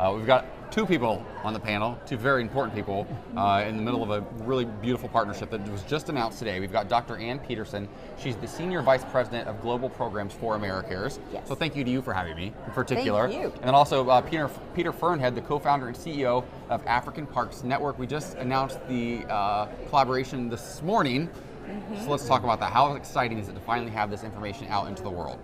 We've got two people on the panel, two very important people in the middle of a really beautiful partnership that was just announced today. We've got Dr. Ann Peterson. She's the Senior Vice President of Global Programs for Americares. Yes. So thank you to you for having me in particular. Thank you. And then also Peter Fearnhead, the co-founder and CEO of African Parks Network. We just announced the collaboration this morning. So let's talk about that. How exciting is it to finally have this information out into the world?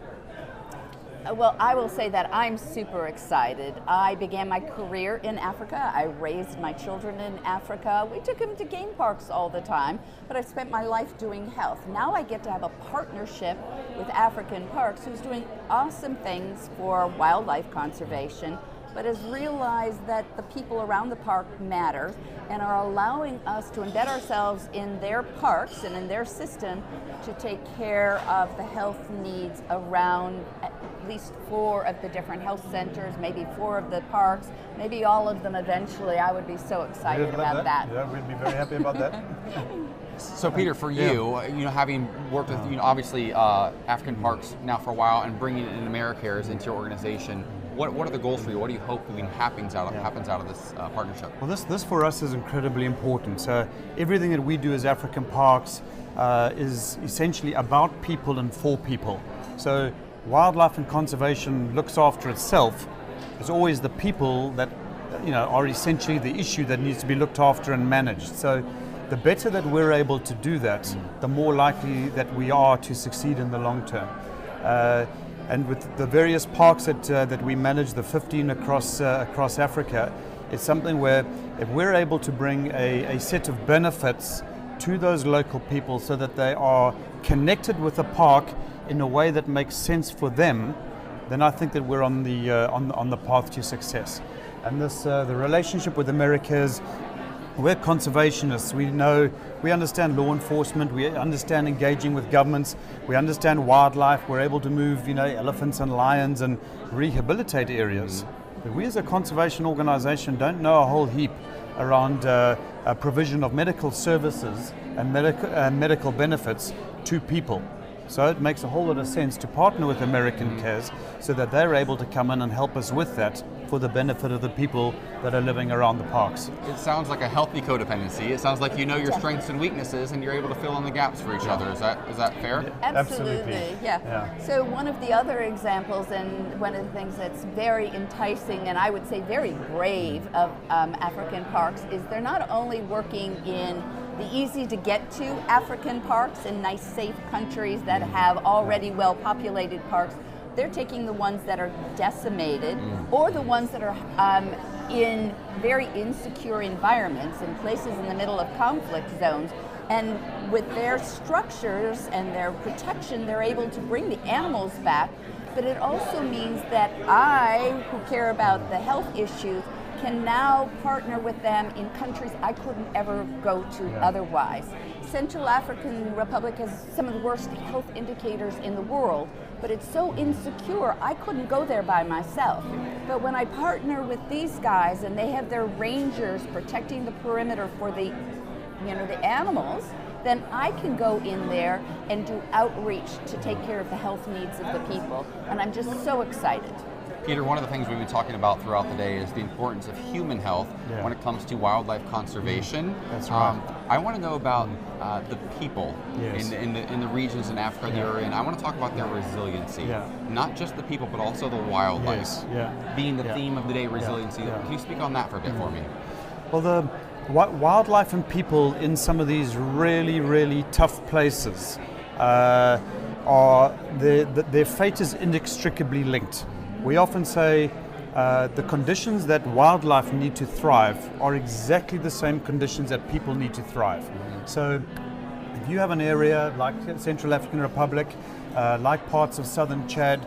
Well, I will say that I'm super excited. I began my career in Africa. I raised my children in Africa. We took them to game parks all the time, but I've spent my life doing health. Now I get to have a partnership with African Parks, who's doing awesome things for wildlife conservation, but has realized that the people around the park matter and are allowing us to embed ourselves in their parks and in their system to take care of the health needs around at least 4 of the different health centers, maybe 4 of the parks, maybe all of them eventually. I would be so excited about that. Yeah, we'd be very happy about that. So Peter, for you, having worked with, obviously African Parks now for a while and bringing in Americares into your organization, what are the goals for you? What do you hope happens out of this partnership? Well, this for us is incredibly important. So everything that we do as African Parks is essentially about people and for people. So wildlife and conservation looks after itself. It's always the people that are essentially the issue that needs to be looked after and managed. So the better that we're able to do that, the more likely that we are to succeed in the long term. And with the various parks that we manage, the 15 across Africa, it's something where if we're able to bring a set of benefits to those local people so that they are connected with the park in a way that makes sense for them, then I think that we're on the path to success. And this the relationship with Americares. We're conservationists. We understand law enforcement. We understand engaging with governments. We understand wildlife. We're able to move, elephants and lions and rehabilitate areas. But we, as a conservation organization, don't know a whole heap around a provision of medical services and medical benefits to people. So it makes a whole lot of sense to partner with Americares so that they're able to come in and help us with that for the benefit of the people that are living around the parks. It sounds like a healthy codependency. It sounds like you know your strengths and weaknesses and you're able to fill in the gaps for each other. Is that fair? Yeah, Absolutely. Yeah. So one of the other examples, and one of the things that's very enticing and I would say very brave of African Parks, is they're not only working in the easy to get to African parks in nice, safe countries that have already well-populated parks. They're taking the ones that are decimated or the ones that are in very insecure environments, in places in the middle of conflict zones. And with their structures and their protection, they're able to bring the animals back. But it also means that I, who care about the health issues, can now partner with them in countries I couldn't ever go to otherwise. Central African Republic has some of the worst health indicators in the world, but it's so insecure, I couldn't go there by myself. But when I partner with these guys and they have their rangers protecting the perimeter for the animals, then I can go in there and do outreach to take care of the health needs of the people. And I'm just so excited. Peter, one of the things we've been talking about throughout the day is the importance of human health when it comes to wildlife conservation. That's right. I want to know about the people in the regions in Africa that you're in. I want to talk about their resiliency. Not just the people, but also the wildlife. Being the theme of the day, resiliency. Can you speak on that for a bit for me? Well, the wildlife and people in some of these really, really tough places their fate is inextricably linked. We often say the conditions that wildlife need to thrive are exactly the same conditions that people need to thrive. So if you have an area like Central African Republic, like parts of southern Chad,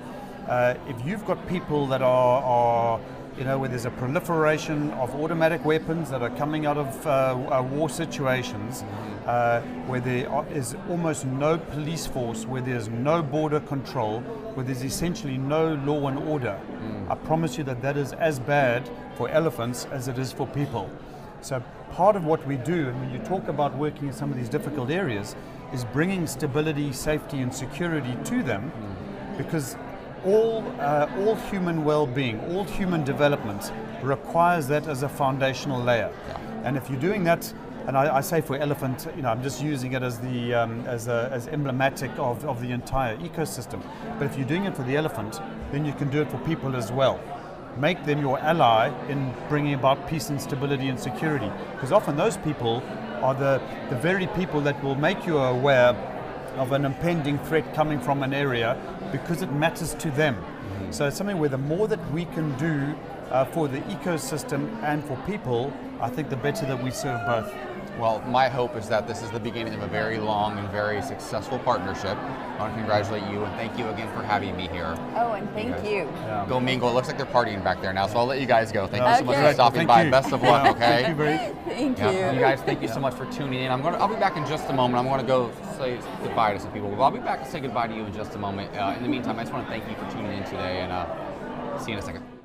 if you've got people that are where there's a proliferation of automatic weapons that are coming out of war situations, where there is almost no police force, where there's no border control, where there's essentially no law and order. I promise you that is as bad for elephants as it is for people. So part of what we do, and when you talk about working in some of these difficult areas, is bringing stability, safety and security to them, because all human well-being, all human development requires that as a foundational layer. Yeah. And if you're doing that, and I say for elephant, I'm just using it as the as emblematic of the entire ecosystem. But if you're doing it for the elephant, then you can do it for people as well. Make them your ally in bringing about peace and stability and security. Because often those people are the very people that will make you aware of an impending threat coming from an area because it matters to them. Mm-hmm. So it's something where the more that we can do for the ecosystem and for people, I think the better that we serve both. Well, my hope is that this is the beginning of a very long and very successful partnership. I want to congratulate you and thank you again for having me here. Oh, and thank you. Yeah. Go mingle. It looks like they're partying back there now, so I'll let you guys go. Thank you so much for stopping by. Best of luck, okay? Thank you very Thank you. You guys, thank you so much for tuning in. I'll be back in just a moment. I'm going to go say goodbye to some people. I'll be back to say goodbye to you in just a moment. In the meantime, I just want to thank you for tuning in today and see you in a second.